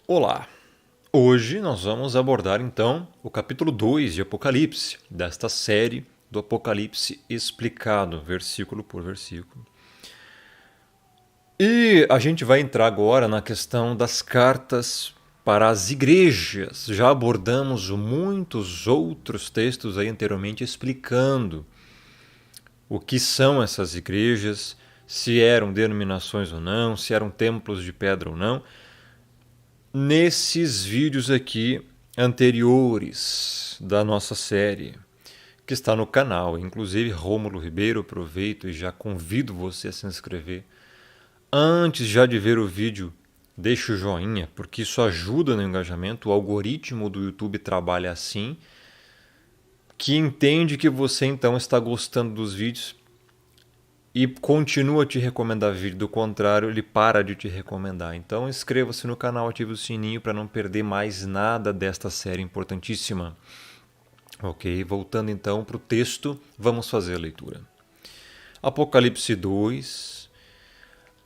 Olá! Hoje nós vamos abordar então o capítulo 2 de Apocalipse, desta série do Apocalipse explicado, versículo por versículo. E a gente vai entrar agora na questão das cartas para as igrejas. Já abordamos muitos outros textos aí anteriormente explicando o que são essas igrejas, se eram denominações ou não, se eram templos de pedra ou não. Nesses vídeos aqui anteriores da nossa série, que está no canal, inclusive Rômulo Ribeiro, aproveito e já convido você a se inscrever. Antes já de ver o vídeo, deixe o joinha, porque isso ajuda no engajamento. O algoritmo do YouTube trabalha assim, que entende que você então está gostando dos vídeos e continua a te recomendar vídeo, do contrário, ele para de te recomendar. Então inscreva-se no canal, ative o sininho para não perder mais nada desta série importantíssima. Ok, voltando então para o texto, vamos fazer a leitura. Apocalipse 2.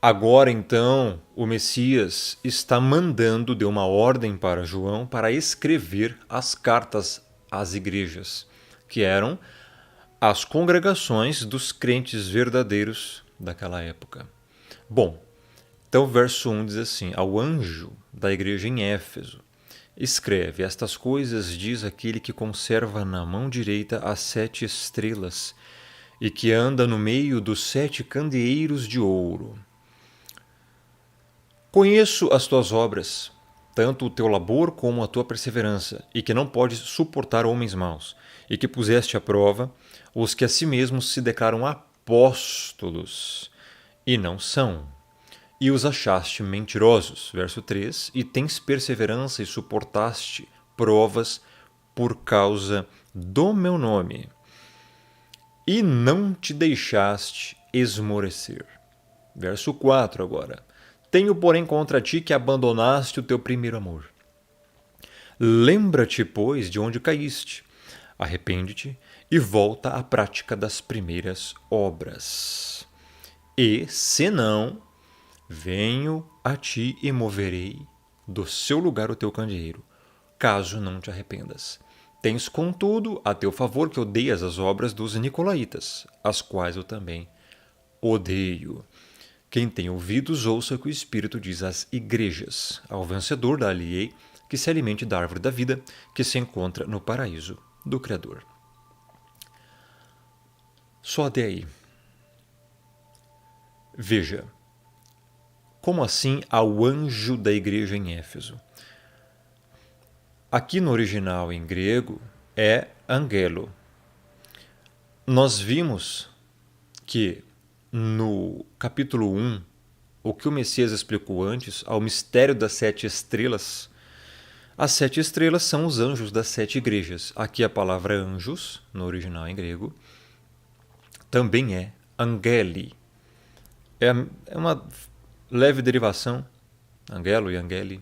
Agora então o Messias está mandando, deu uma ordem para João para escrever as cartas às igrejas, que eram as congregações dos crentes verdadeiros daquela época. Bom, então o verso 1 diz assim: ao anjo da igreja em Éfeso, escreve: estas coisas diz aquele que conserva na mão direita as 7 estrelas e que anda no meio dos 7 candeeiros de ouro. Conheço as tuas obras, tanto o teu labor como a tua perseverança, e que não podes suportar homens maus, e que puseste à prova os que a si mesmos se declaram apóstolos, e não são, e os achaste mentirosos. Verso 3. E tens perseverança e suportaste provas por causa do meu nome, e não te deixaste esmorecer. Verso 4 agora. Tenho, porém, contra ti que abandonaste o teu primeiro amor. Lembra-te, pois, de onde caíste. Arrepende-te e volta à prática das primeiras obras. E, se não, venho a ti e moverei do seu lugar o teu candeeiro, caso não te arrependas. Tens, contudo, a teu favor que odeias as obras dos nicolaítas, as quais eu também odeio. Quem tem ouvidos, ouça o que o Espírito diz às igrejas. Ao vencedor dar-lhe-ei que se alimente da árvore da vida, que se encontra no paraíso do Criador. Só até aí. Veja, como assim ao anjo da igreja em Éfeso? Aqui no original em grego é angelo. Nós vimos que no capítulo 1, o que o Messias explicou antes, ao mistério das 7 estrelas, as 7 estrelas são os anjos das 7 igrejas. Aqui a palavra anjos, no original em grego, também é angeli. É uma leve derivação, angelo e angeli,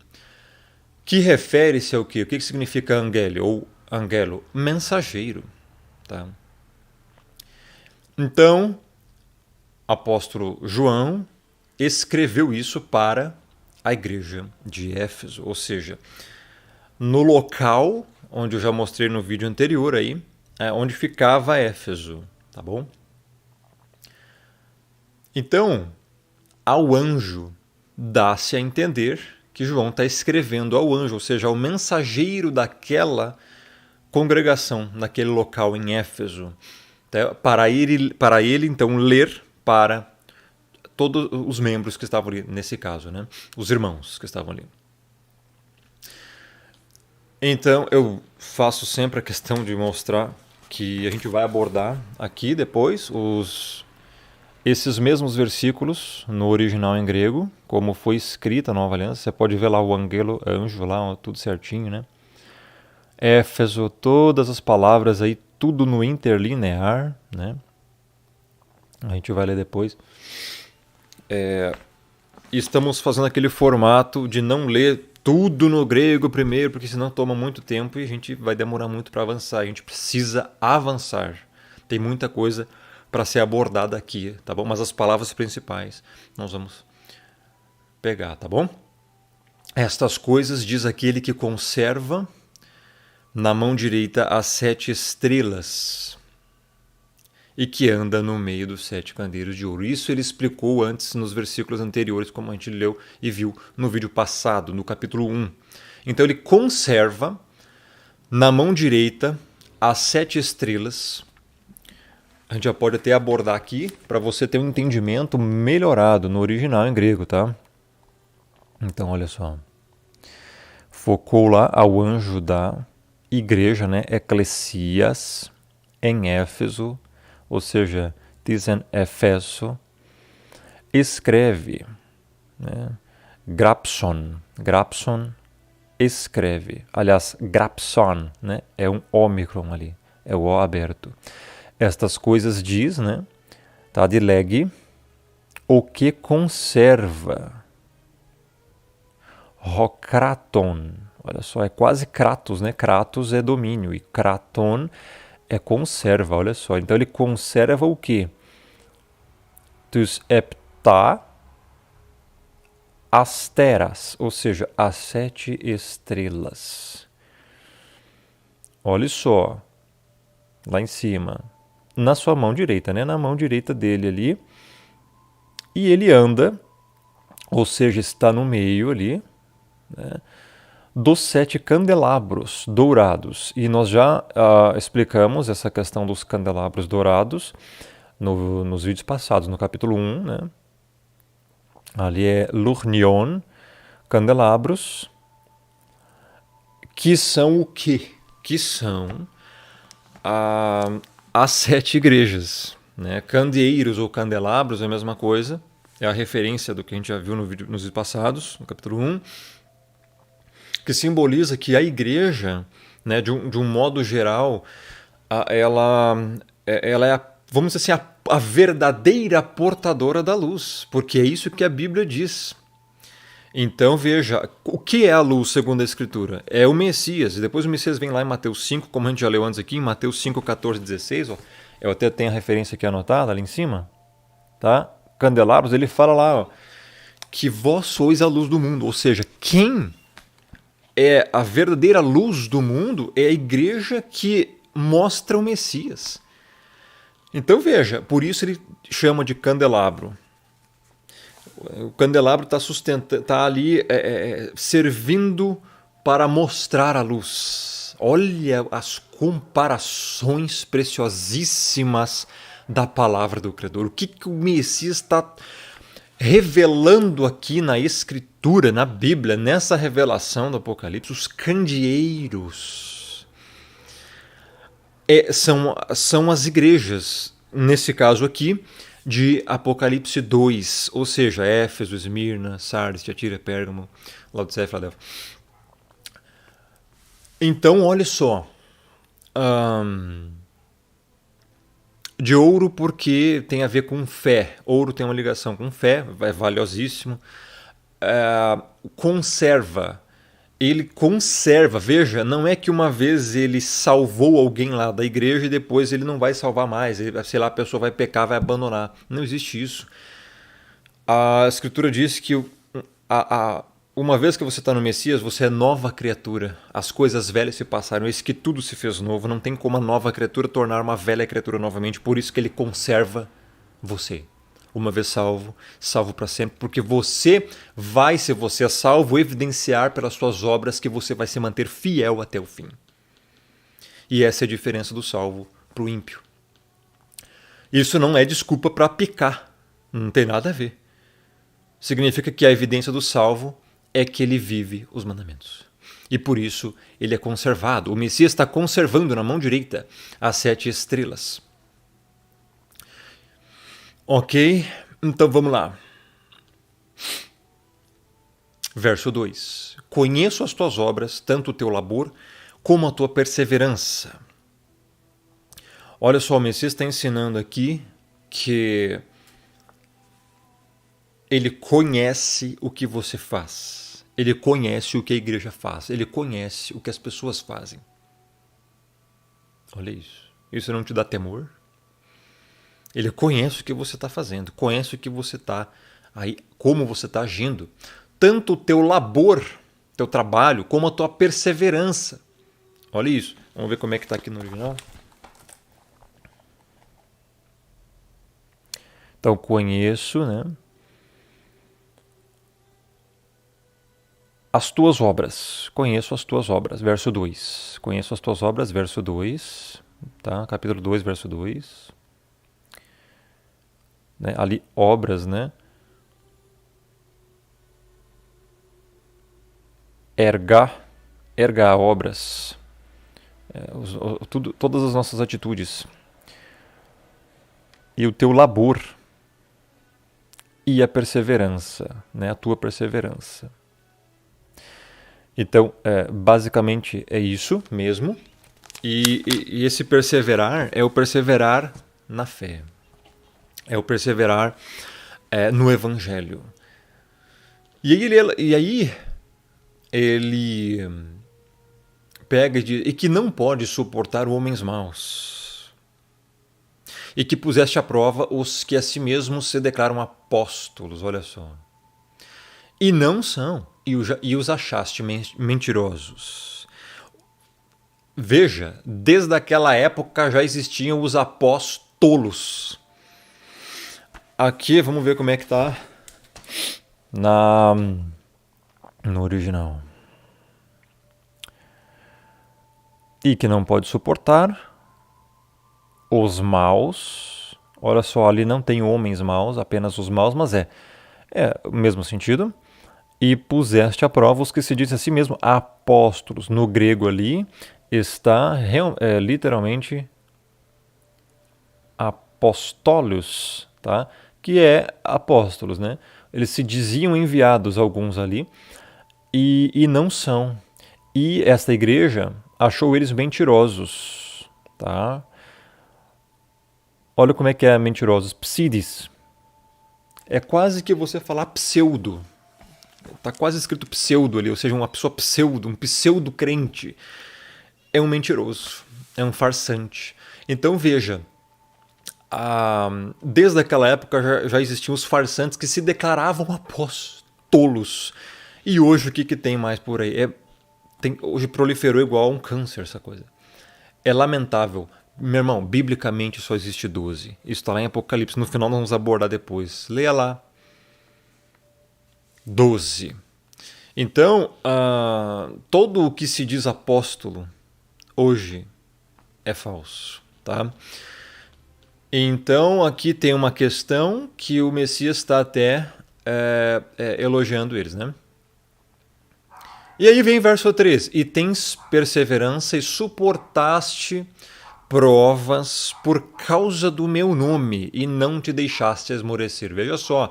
que refere-se ao quê? O que significa angeli ou angelo? Mensageiro. Tá? Então, apóstolo João escreveu isso para a igreja de Éfeso, ou seja, no local onde eu já mostrei no vídeo anterior aí, onde ficava Éfeso, tá bom? Então, ao anjo dá-se a entender que João está escrevendo ao anjo, ou seja, ao mensageiro daquela congregação, naquele local em Éfeso, para ele então ler para todos os membros que estavam ali, nesse caso, né? Os irmãos que estavam ali. Então eu faço sempre a questão de mostrar que a gente vai abordar aqui depois esses mesmos versículos no original em grego, como foi escrita a Nova Aliança. Você pode ver lá o angelo, anjo lá, tudo certinho, né? Éfeso, todas as palavras aí, tudo no interlinear, né? A gente vai ler depois. Estamos fazendo aquele formato de não ler tudo no grego primeiro, porque senão toma muito tempo e a gente vai demorar muito para avançar. A gente precisa avançar. Tem muita coisa para ser abordada aqui, tá bom? Mas as palavras principais nós vamos pegar, tá bom? Estas coisas diz aquele que conserva na mão direita as 7 estrelas e que anda no meio dos 7 candeiros de ouro. Isso ele explicou antes nos versículos anteriores, como a gente leu e viu no vídeo passado, no capítulo 1. Então ele conserva na mão direita as 7 estrelas. A gente já pode até abordar aqui para você ter um entendimento melhorado no original em grego, tá? Então olha só. Focou lá ao anjo da igreja, né? Eclesias, em Éfeso, ou seja, diz em Efeso, escreve, né? Grapson escreve. Aliás, grapson, né? É um ômicron ali, é o O aberto. Estas coisas diz, né? Tá de leg, o que conserva. Rokraton, olha só, é quase Kratos, né? Kratos é domínio e Kraton é conserva, olha só. Então ele conserva o quê? Τους epta asteras, ou seja, as 7 estrelas. Olha só, lá em cima, na sua mão direita, né? Na mão direita dele ali. E ele anda, ou seja, está no meio ali, né? Dos 7 candelabros dourados. E nós já explicamos essa questão dos candelabros dourados nos vídeos passados, no capítulo 1, né? Ali é lurnion, candelabros, que são o quê? Que são as 7 igrejas, né? Candeeiros ou candelabros é a mesma coisa, é a referência do que a gente já viu nos vídeos passados, no capítulo 1, que simboliza que a igreja, né, de um modo geral, ela é, vamos dizer assim, a verdadeira portadora da luz, porque é isso que a Bíblia diz. Então veja, o que é a luz segundo a Escritura? É o Messias, e depois o Messias vem lá em Mateus 5, como a gente já leu antes aqui, em Mateus 5, 14, 16, ó, eu até tenho a referência aqui anotada ali em cima, tá? Candelabros, ele fala lá, ó, que vós sois a luz do mundo, ou seja, quem é a verdadeira luz do mundo é a igreja que mostra o Messias. Então veja, por isso ele chama de candelabro. O candelabro está ali servindo para mostrar a luz. Olha as comparações preciosíssimas da palavra do Criador. O que o Messias está revelando aqui na Escritura, na Bíblia, nessa revelação do Apocalipse? Os candeeiros são as igrejas, nesse caso aqui, de Apocalipse 2, ou seja, Éfeso, Esmirna, Sardes, Tiatira, Pérgamo, Laodiceia e Filadélfia. Então, olha só, de ouro porque tem a ver com fé. Ouro tem uma ligação com fé, é valiosíssimo. Conserva. Ele conserva, veja, não é que uma vez ele salvou alguém lá da igreja e depois ele não vai salvar mais, sei lá, a pessoa vai pecar, vai abandonar. Não existe isso. A Escritura diz que uma vez que você está no Messias, você é nova criatura. As coisas velhas se passaram, eis que tudo se fez novo. Não tem como a nova criatura tornar uma velha criatura novamente, por isso que ele conserva você. Uma vez salvo, salvo para sempre, porque você vai, se você é salvo, evidenciar pelas suas obras que você vai se manter fiel até o fim. E essa é a diferença do salvo para o ímpio. Isso não é desculpa para pecar, não tem nada a ver. Significa que a evidência do salvo é que ele vive os mandamentos. E por isso ele é conservado. O Messias está conservando na mão direita as 7 estrelas. Ok, então vamos lá. Verso 2. Conheço as tuas obras, tanto o teu labor como a tua perseverança. Olha só, o Messias está ensinando aqui que ele conhece o que você faz. Ele conhece o que a igreja faz. Ele conhece o que as pessoas fazem. Olha isso. Isso não te dá temor? Ele conhece o que você está fazendo, conhece o que você está aí, como você está agindo. Tanto o teu labor, teu trabalho, como a tua perseverança. Olha isso. Vamos ver como é que está aqui no original. Então, conheço, né, as tuas obras. Conheço as tuas obras. Verso 2. Conheço as tuas obras. Verso 2. Tá? Capítulo 2, verso 2. Né? Ali, obras, né? Erga obras. Todas as nossas atitudes. E o teu labor. E a perseverança, né? A tua perseverança. Então, basicamente é isso mesmo. E esse perseverar é o perseverar na fé. É o perseverar no Evangelho. E aí ele pega e diz, e que não pode suportar homens maus. E que puseste à prova os que a si mesmos se declaram apóstolos, olha só. E não são, e os achaste mentirosos. Veja, desde aquela época já existiam os apóstolos. Aqui, vamos ver como é que está no original. E que não pode suportar os maus. Olha só, ali não tem homens maus, apenas os maus, mas é o mesmo sentido. E puseste à prova os que se dizem a si mesmo apóstolos. No grego ali está literalmente apóstolos, tá? Que é apóstolos, né? Eles se diziam enviados, alguns ali, e não são. E esta igreja achou eles mentirosos, tá? Olha como é que é mentirosos. Psides. É quase que você falar pseudo. Tá quase escrito pseudo ali, ou seja, uma pessoa pseudo, um pseudo-crente. É um mentiroso, é um farsante. Então veja, desde aquela época já existiam os farsantes que se declaravam apóstolos. E hoje o que tem mais por aí? Hoje proliferou igual um câncer essa coisa. É lamentável. Meu irmão, biblicamente só existe 12. Isso está lá em Apocalipse. No final nós vamos abordar depois. Leia lá. 12. Então, todo o que se diz apóstolo hoje é falso, tá? Então, aqui tem uma questão que o Messias está até elogiando eles, né? E aí vem verso 3. E tens perseverança e suportaste provas por causa do meu nome e não te deixaste esmorecer. Veja só,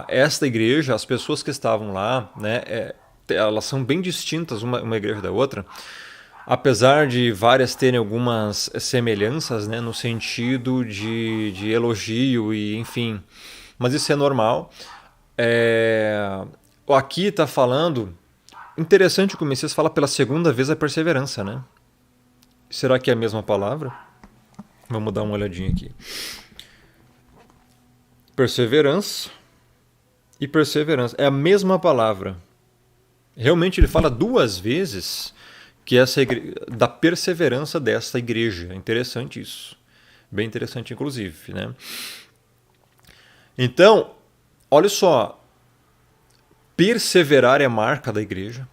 esta igreja, as pessoas que estavam lá, né, elas são bem distintas uma igreja da outra, apesar de várias terem algumas semelhanças, né, no sentido de elogio e enfim, mas isso é normal. Aqui está falando, interessante que o Messias fala pela segunda vez a perseverança, né? Será que é a mesma palavra? Vamos dar uma olhadinha aqui. Perseverança e perseverança. É a mesma palavra. Realmente ele fala duas vezes que da perseverança dessa igreja. Interessante isso. Bem interessante, inclusive, né? Então, olha só. Perseverar é marca da igreja.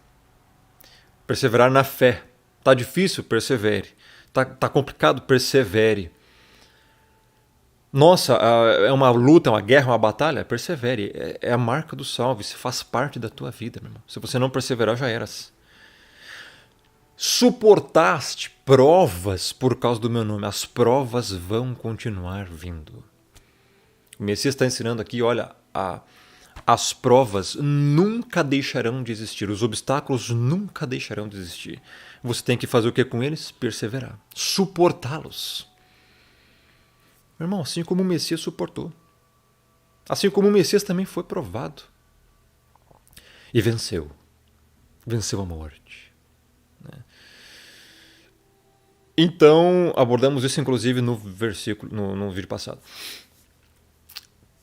Perseverar na fé. Tá difícil? Persevere. Tá complicado? Persevere. Nossa, é uma luta, uma guerra, uma batalha? Persevere. É a marca do salve. Isso faz parte da tua vida, meu irmão. Se você não perseverar, já eras. Suportaste provas por causa do meu nome. As provas vão continuar vindo. O Messias está ensinando aqui, olha, as provas nunca deixarão de existir. Os obstáculos nunca deixarão de existir. Você tem que fazer o que com eles? Perseverar. Suportá-los. Meu irmão, assim como o Messias suportou. Assim como o Messias também foi provado. E venceu. Venceu a morte. Então, abordamos isso inclusive no versículo, no vídeo passado.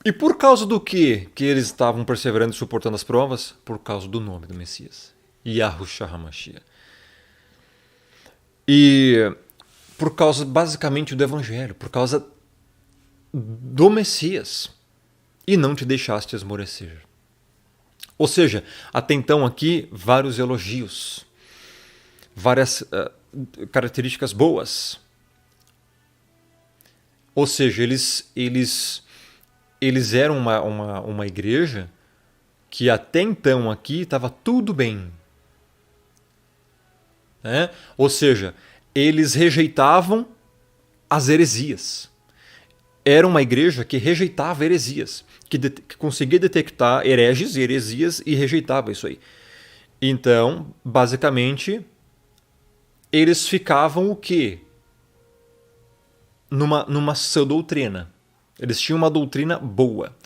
E por causa do que eles estavam perseverando e suportando as provas? Por causa do nome do Messias, Yahushua HaMashiach. E por causa basicamente do Evangelho, por causa do Messias. E não te deixaste esmorecer. Ou seja, até então aqui vários elogios, várias características boas. Ou seja, eles eram uma igreja que até então aqui estava tudo bem. Né? Ou seja, eles rejeitavam as heresias. Era uma igreja que rejeitava heresias, que conseguia detectar hereges e heresias e rejeitava isso aí. Então, basicamente, eles ficavam o quê? Numa sã doutrina. Eles tinham uma doutrina boa.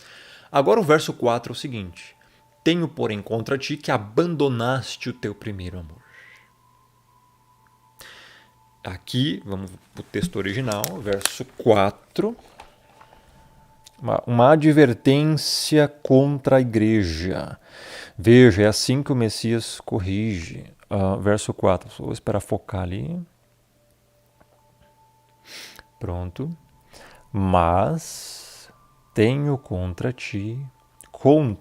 Agora o verso 4 é o seguinte: tenho, porém, contra ti que abandonaste o teu primeiro amor. Aqui, vamos para o texto original, verso 4. Uma advertência contra a igreja. Veja, é assim que o Messias corrige. Verso 4, vou esperar focar ali. Pronto. Mas tenho contra ti,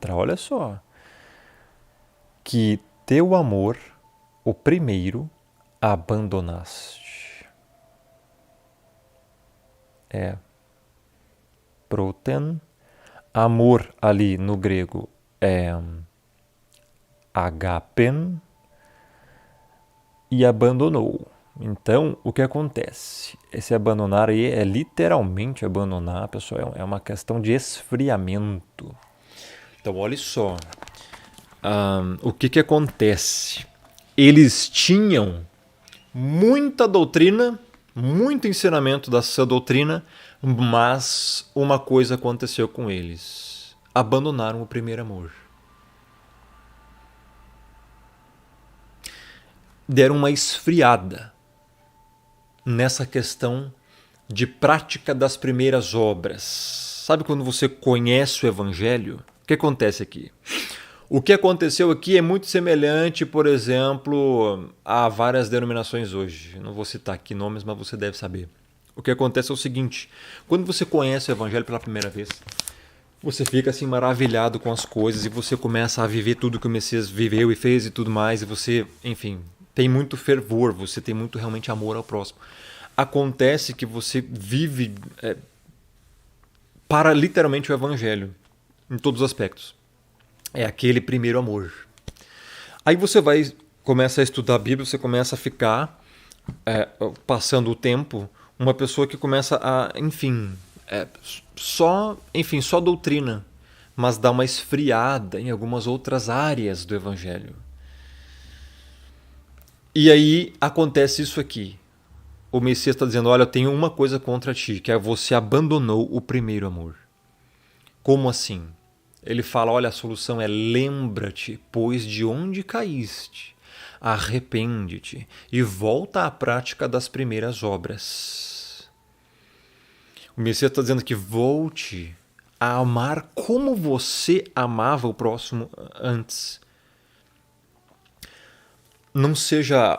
olha só, que teu amor, o primeiro, abandonaste. Proten. Amor ali no grego é agapen e abandonou. Então, o que acontece? Esse abandonar aí é literalmente abandonar, pessoal, é uma questão de esfriamento. Então, olha só, o que acontece? Eles tinham muita doutrina, muito ensinamento dessa doutrina, mas uma coisa aconteceu com eles. Abandonaram o primeiro amor. Deram uma esfriada nessa questão de prática das primeiras obras. Sabe quando você conhece o Evangelho? O que acontece aqui? O que aconteceu aqui é muito semelhante, por exemplo, a várias denominações hoje. Não vou citar aqui nomes, mas você deve saber. O que acontece é o seguinte: quando você conhece o Evangelho pela primeira vez, você fica assim maravilhado com as coisas e você começa a viver tudo que o Messias viveu e fez e tudo mais, e você, enfim, tem muito fervor, você tem muito realmente amor ao próximo. Acontece que você vive para literalmente o Evangelho, em todos os aspectos. É aquele primeiro amor. Aí você começa a estudar a Bíblia, você começa a ficar, passando o tempo, uma pessoa que começa a, só doutrina, mas dá uma esfriada em algumas outras áreas do Evangelho. E aí acontece isso aqui. O Messias está dizendo: olha, eu tenho uma coisa contra ti, que é você abandonou o primeiro amor. Como assim? Ele fala: olha, a solução é lembra-te, pois de onde caíste, arrepende-te e volta à prática das primeiras obras. O Messias está dizendo que volte a amar como você amava o próximo antes. Não seja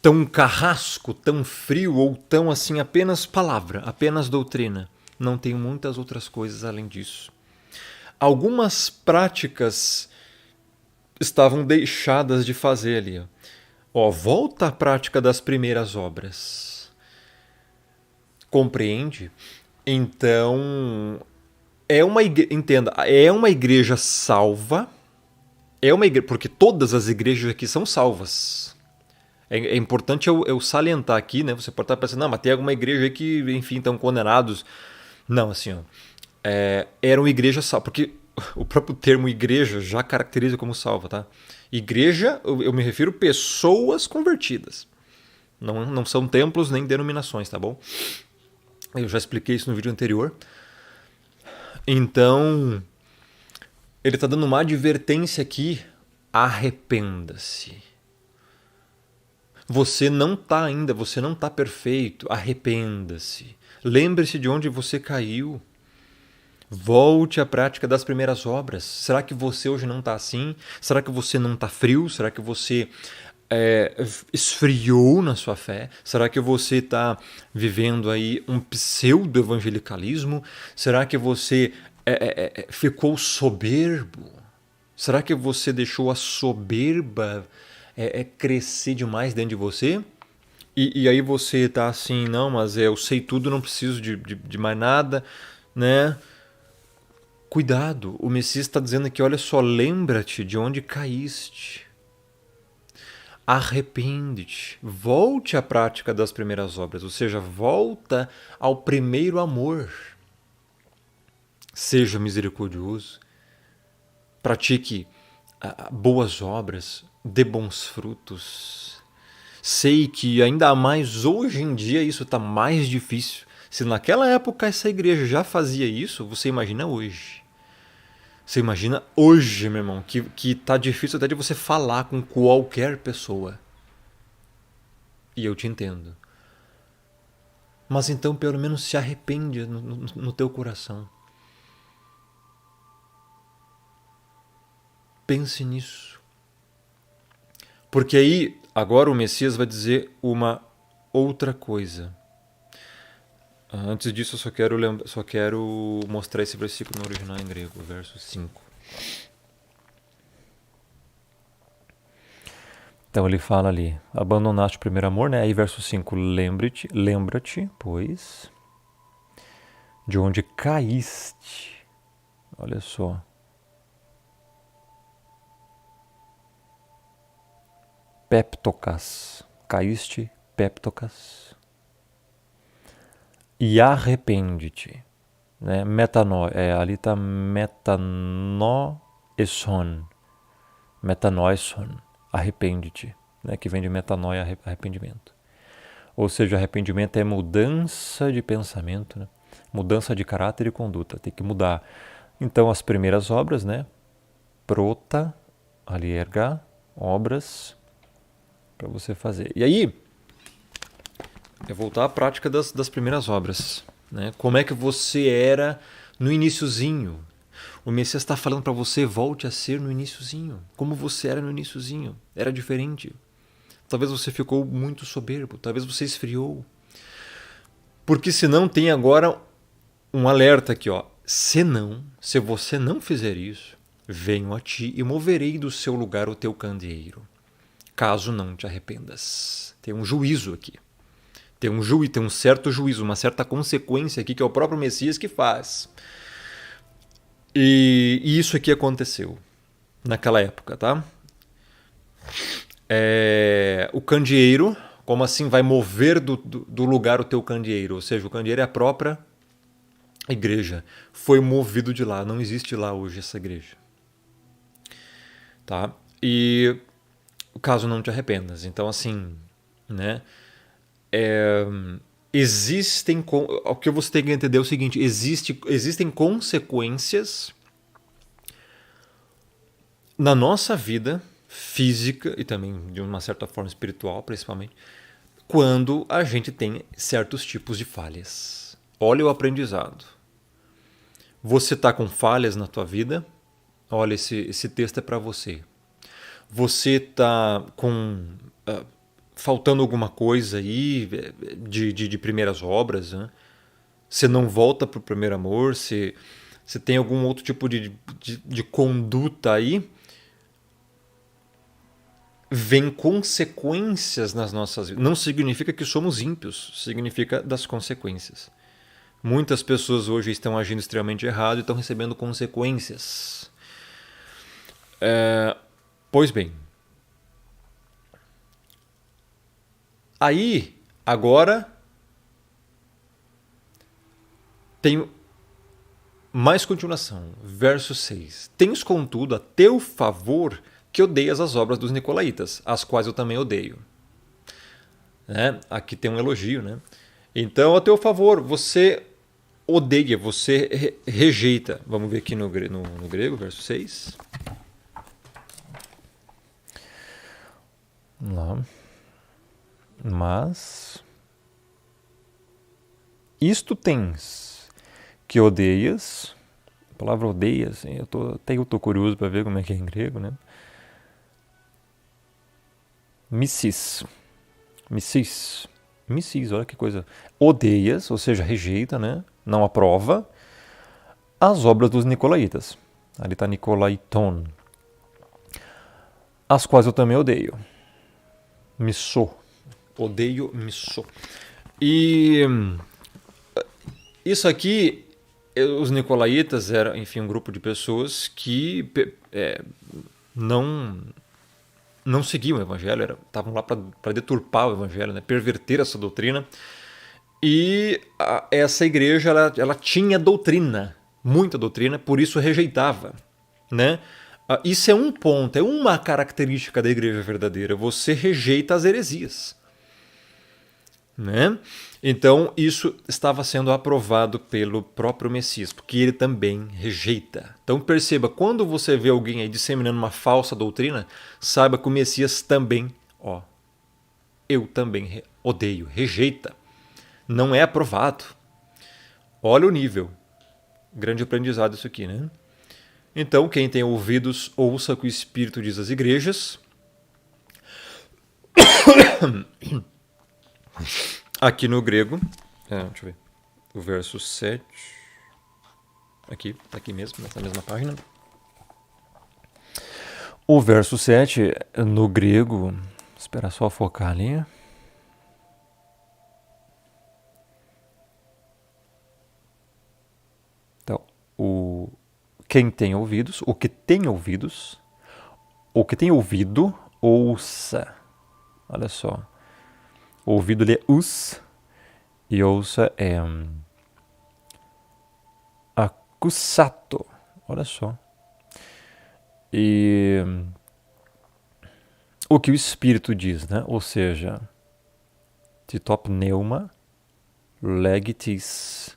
tão carrasco, tão frio ou tão assim apenas palavra, apenas doutrina. Não tem muitas outras coisas além disso. Algumas práticas estavam deixadas de fazer ali. Volta à prática das primeiras obras. Compreende? Então, entenda, é uma igreja salva, porque todas as igrejas aqui são salvas. É importante eu salientar aqui, né? Você pode estar pensando: não, mas tem alguma igreja aí que, enfim, estão condenados. Não, assim, era uma igreja salva, porque o próprio termo igreja já caracteriza como salva, tá? Igreja, eu me refiro a pessoas convertidas. Não são templos nem denominações, tá bom? Eu já expliquei isso no vídeo anterior. Então, ele está dando uma advertência aqui: arrependa-se. Você não está ainda, você não está perfeito, arrependa-se. Lembre-se de onde você caiu. Volte à prática das primeiras obras. Será que você hoje não está assim? Será que você não está frio? Será que você esfriou na sua fé? Será que você está vivendo aí um pseudo-evangelicalismo? Será que você ficou soberbo? Será que você deixou a soberba crescer demais dentro de você? E aí você está assim, não, mas eu sei tudo, não preciso de mais nada, né? Cuidado, o Messias está dizendo aqui, olha só, lembra-te de onde caíste. Arrepende-te, volte à prática das primeiras obras, ou seja, volta ao primeiro amor. Seja misericordioso, pratique boas obras, dê bons frutos. Sei que ainda mais hoje em dia isso está mais difícil. Se naquela época essa igreja já fazia isso, você imagina hoje. Você imagina hoje, meu irmão, que tá difícil até de você falar com qualquer pessoa. E eu te entendo. Mas então pelo menos se arrepende no teu coração. Pense nisso. Porque aí, agora o Messias vai dizer uma outra coisa. Antes disso, eu só quero mostrar esse versículo no original em grego, verso 5. Então ele fala ali, abandonaste o primeiro amor, né? Aí verso 5, lembra-te, pois, de onde caíste. Olha só. Peptocas. Caíste, peptocas. E arrepende-te. Né? Ali está metanoeson. Metanoeson. Arrepende-te. Né? Que vem de metanoia, arrependimento. Ou seja, arrependimento é mudança de pensamento, né? Mudança de caráter e conduta. Tem que mudar. Então, as primeiras obras, né? Prota, alierga, obras para você fazer. E aí, é voltar à prática das primeiras obras. Né? Como é que você era no iniciozinho? O Messias está falando para você, volte a ser no iniciozinho. Como você era no iniciozinho. Era diferente. Talvez você ficou muito soberbo, talvez você esfriou. Porque senão tem agora um alerta aqui, ó. Se você não fizer isso, venho a ti e moverei do seu lugar o teu candeeiro, caso não te arrependas. Tem um juízo aqui. Tem um certo juízo, uma certa consequência aqui que é o próprio Messias que faz. E isso aqui aconteceu naquela época, tá? O candeeiro, como assim vai mover do lugar o teu candeeiro? Ou seja, o candeeiro é a própria igreja. Foi movido de lá, não existe lá hoje essa igreja. Tá? E caso não te arrependas. Então, assim, né? O que você tem que entender é o seguinte: existem consequências na nossa vida física e também de uma certa forma espiritual, principalmente, quando a gente tem certos tipos de falhas. Olha o aprendizado. Você está com falhas na tua vida? Olha, esse texto é para você. Você está com faltando alguma coisa aí de primeiras obras, né? Você não volta para o primeiro amor, você tem algum outro tipo de conduta aí, vem consequências nas nossas vidas. Não significa que somos ímpios, significa das consequências. Muitas pessoas hoje estão agindo extremamente errado e estão recebendo consequências. Pois bem, aí, agora, tem mais continuação. Verso 6. Tens, contudo, a teu favor que odeias as obras dos nicolaítas, as quais eu também odeio. Né? Aqui tem um elogio. Né? Então, a teu favor, você odeia, você rejeita. Vamos ver aqui no grego, verso 6. Vamos lá. Mas Isto tens, que odeias. A palavra odeias, até eu tô curioso para ver como é que é em grego, né? Missis, olha que coisa. Odeias, ou seja, rejeita, né? Não aprova as obras dos nicolaítas. Ali está Nicolaiton, as quais eu também odeio. Missô. Odeio missô. E isso aqui, os nicolaítas eram, enfim, um grupo de pessoas que não seguiam o evangelho, estavam lá para deturpar o evangelho, né? Perverter essa doutrina. E essa igreja ela tinha doutrina, muita doutrina, por isso rejeitava, né? Isso é um ponto, é uma característica da igreja verdadeira. Você rejeita as heresias, né? Então isso estava sendo aprovado pelo próprio Messias, porque ele também rejeita. Então perceba, quando você vê alguém aí disseminando uma falsa doutrina, saiba que o Messias também, eu também odeio, rejeita. Não é aprovado. Olha o nível. Grande aprendizado isso aqui, né? Então, quem tem ouvidos, ouça o que o Espírito diz às igrejas. Aqui no grego, deixa eu ver, o verso 7. Aqui, tá aqui mesmo, nessa mesma página. O verso 7, no grego, espera só focar ali. Então, quem tem ouvidos, o que tem ouvidos, o que tem ouvido, ouça. Olha só. O ouvido é us e ouça é acussato. Olha só. E o que o Espírito diz, né? Ou seja, titop pneuma legitis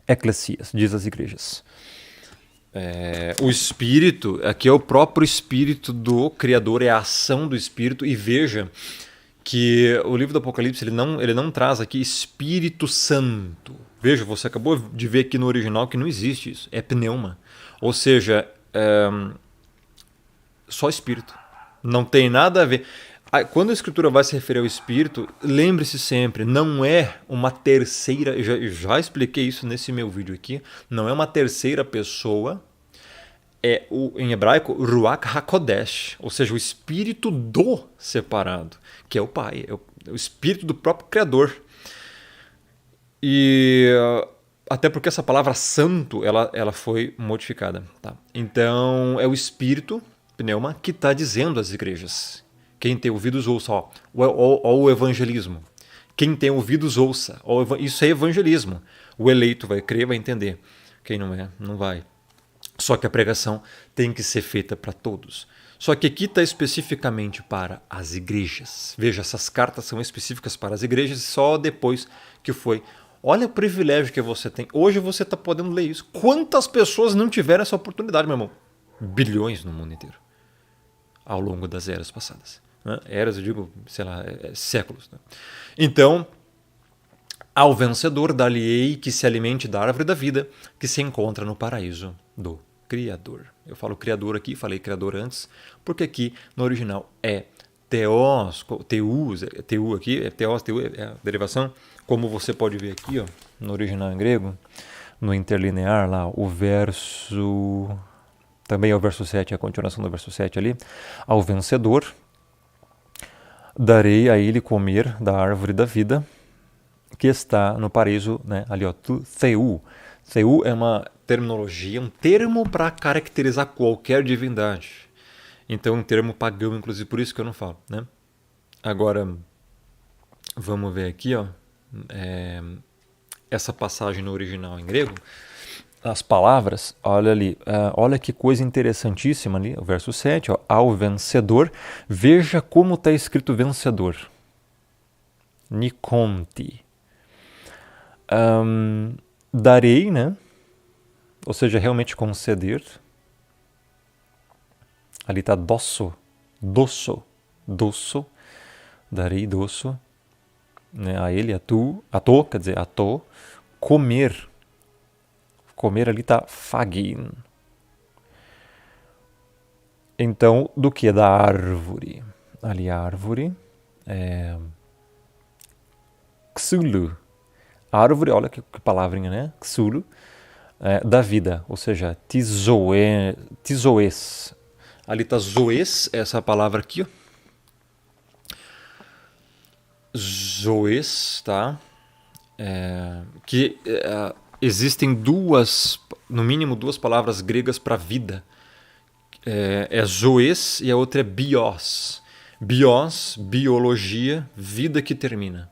ecclesias, diz as igrejas. O Espírito, aqui é o próprio Espírito do Criador, é a ação do Espírito, e veja que o livro do Apocalipse ele não traz aqui Espírito Santo. Veja, você acabou de ver aqui no original que não existe isso, é pneuma. Ou seja, só Espírito. Não tem nada a ver. Quando a Escritura vai se referir ao Espírito, lembre-se sempre, não é uma terceira, já expliquei isso nesse meu vídeo aqui, não é uma terceira pessoa, em hebraico, Ruach HaKodesh, ou seja, o Espírito do separado, que é o Pai, é o Espírito do próprio Criador. E até porque essa palavra santo, ela foi modificada. Tá? Então, é o Espírito, pneuma, que está dizendo às igrejas. Quem tem ouvidos, ouça. Ó o evangelismo. Quem tem ouvidos, ouça. Isso é evangelismo. O eleito vai crer, vai entender. Quem não é, não vai. Só que a pregação tem que ser feita para todos. Só que aqui está especificamente para as igrejas. Veja, essas cartas são específicas para as igrejas só depois que foi. Olha o privilégio que você tem. Hoje você está podendo ler isso. Quantas pessoas não tiveram essa oportunidade, meu irmão? Bilhões no mundo inteiro. Ao longo das eras passadas. Né? Eras, eu digo, sei lá, séculos. Né? Então, ao vencedor dar-lhe-ei que se alimente da árvore da vida, que se encontra no paraíso do Criador. Eu falo Criador aqui, falei Criador antes, porque aqui no original é Theos, teu aqui, é Theos, teu, é a derivação, como você pode ver aqui, ó, no original em grego, no interlinear lá, o verso... Também é o verso 7, a continuação do verso 7 ali. Ao vencedor, darei a ele comer da árvore da vida, que está no paraíso, né? Ali, ó, Theu. Theu é uma terminologia, um termo para caracterizar qualquer divindade. Então, um termo pagão, inclusive, por isso que eu não falo, né? Agora, vamos ver aqui, ó, essa passagem no original em grego. As palavras, olha ali, olha que coisa interessantíssima ali, o verso 7, ó, ao vencedor, veja como está escrito vencedor. Nikonti. Darei, né? Ou seja, realmente conceder. Ali está dosso, darei dosso, né? A ele, a tu, quer dizer, a to, comer. Comer ali tá fagin. Então, do que? Da árvore. Ali, árvore. Xulu. Árvore, olha que palavrinha, né? Xulu. Da vida, ou seja, tizoes. Ali tá zoes, essa palavra aqui, ó. Zoes, tá? Existem no mínimo duas palavras gregas para vida. Zoes e a outra é bios. Bios, biologia, vida que termina.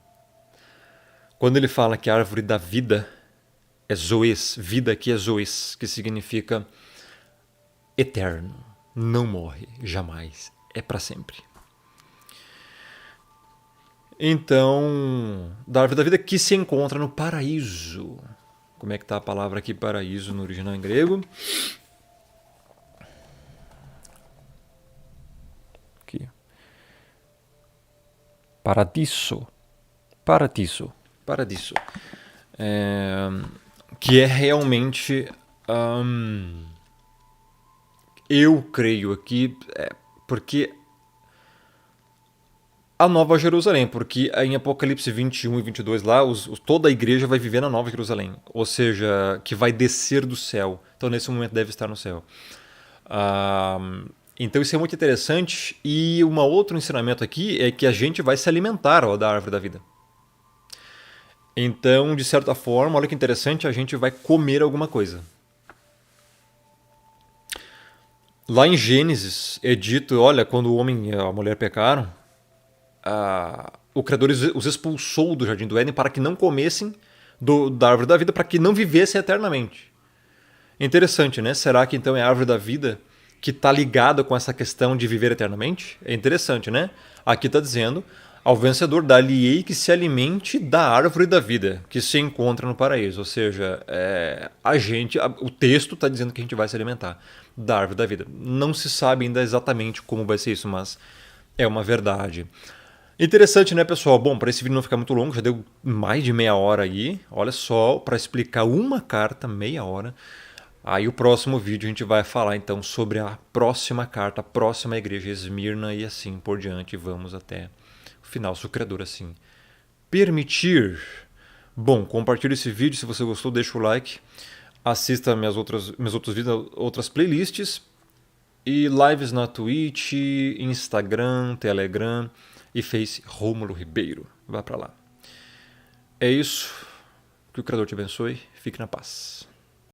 Quando ele fala que a árvore da vida é zoes, vida aqui é zoes, que significa eterno, não morre, jamais, é para sempre. Então, da árvore da vida que se encontra no paraíso. Como é que está a palavra aqui, paraíso, no original em grego? Aqui. Paradiso. Que é realmente... eu creio aqui, porque... a Nova Jerusalém, porque em Apocalipse 21 e 22 lá, toda a igreja vai viver na Nova Jerusalém, ou seja, que vai descer do céu. Então nesse momento deve estar no céu. Então isso é muito interessante. E um outro ensinamento aqui é que a gente vai se alimentar da árvore da vida. Então, de certa forma, olha que interessante, a gente vai comer alguma coisa. Lá em Gênesis é dito, olha, quando o homem e a mulher pecaram, o Criador os expulsou do Jardim do Éden para que não comessem da árvore da vida, para que não vivessem eternamente. Interessante, né? Será que então é a árvore da vida que está ligada com essa questão de viver eternamente? É interessante, né? Aqui está dizendo, ao vencedor dar-lhe-ei que se alimente da árvore da vida, que se encontra no paraíso. Ou seja, o texto está dizendo que a gente vai se alimentar da árvore da vida. Não se sabe ainda exatamente como vai ser isso, mas é uma verdade. Interessante, né, pessoal? Bom, para esse vídeo não ficar muito longo, já deu mais de meia hora aí. Olha só, para explicar uma carta, meia hora. Aí o próximo vídeo a gente vai falar então sobre a próxima carta, a próxima igreja, Esmirna e assim por diante. Vamos até o final, se o Criador assim permitir. Bom, compartilhe esse vídeo, se você gostou, deixa o like. Assista meus outros vídeos, outras playlists. E lives na Twitch, Instagram, Telegram e Face Rômulo Ribeiro. Vá para lá. É isso. Que o Criador te abençoe. Fique na paz.